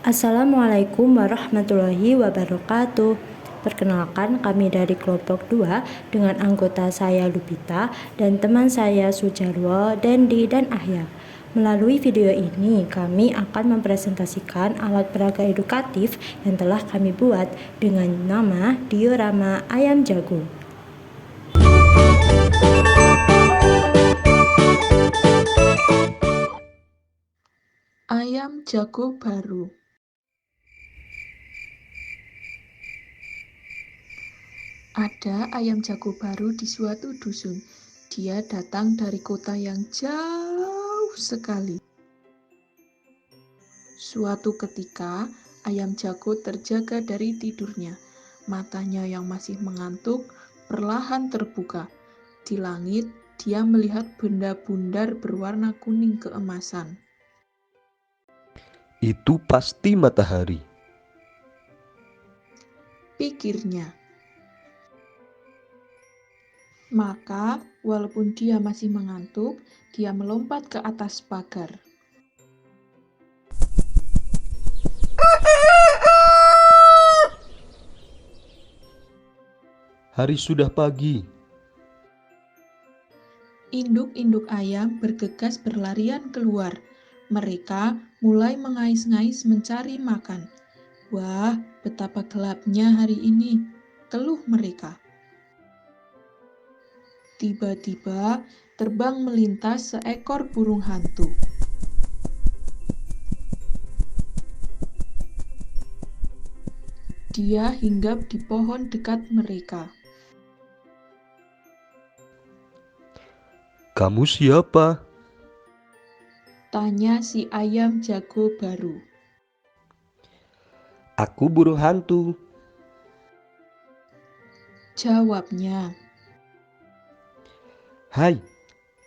Assalamualaikum warahmatullahi wabarakatuh. Perkenalkan, kami dari kelompok 2 dengan anggota saya Lupita dan teman saya Sujarwo, Dendi, dan Ahya. Melalui video ini, kami akan mempresentasikan alat peraga edukatif yang telah kami buat dengan nama diorama Ayam Jago. Ayam jago baru. Ada ayam jago baru di suatu dusun. Dia datang dari kota yang jauh sekali. Suatu ketika, ayam jago terjaga dari tidurnya. Matanya yang masih mengantuk perlahan terbuka. Di langit, dia melihat benda bundar berwarna kuning keemasan. Itu pasti matahari, pikirnya. Maka, walaupun dia masih mengantuk, dia melompat ke atas pagar. hari sudah pagi. Induk-induk ayam bergegas berlarian keluar. Mereka mulai mengais-ngais mencari makan. Wah, betapa gelapnya hari ini, keluh mereka. Tiba-tiba terbang melintas seekor burung hantu. Dia hinggap di pohon dekat mereka. Kamu siapa? Tanya si ayam jago baru. Aku burung hantu. Jawabnya. Hai,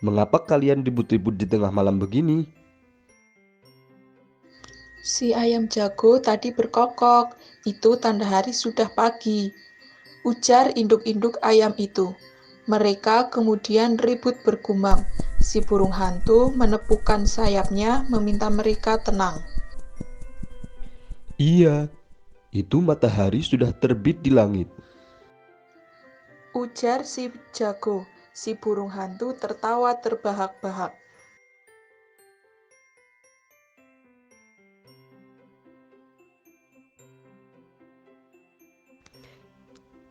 mengapa kalian ribut-ribut di tengah malam begini? Si ayam jago tadi berkokok, itu tanda hari sudah pagi. Ujar induk-induk ayam itu. Mereka kemudian ribut bergumam. Si burung hantu menepukkan sayapnya meminta mereka tenang. Iya, itu matahari sudah terbit di langit. Ujar si jago. Si burung hantu tertawa terbahak-bahak.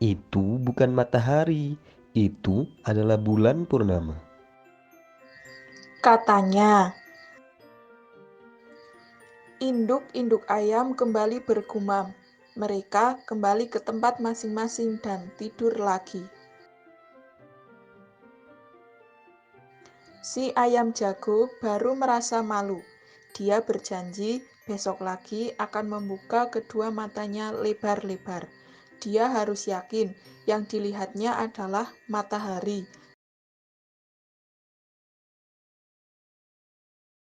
Itu bukan matahari, itu adalah bulan purnama. Katanya. Induk-induk ayam kembali bergumam. Mereka kembali ke tempat masing-masing dan tidur lagi. Si ayam jago baru merasa malu. Dia berjanji besok lagi akan membuka kedua matanya lebar-lebar. Dia harus yakin yang dilihatnya adalah matahari,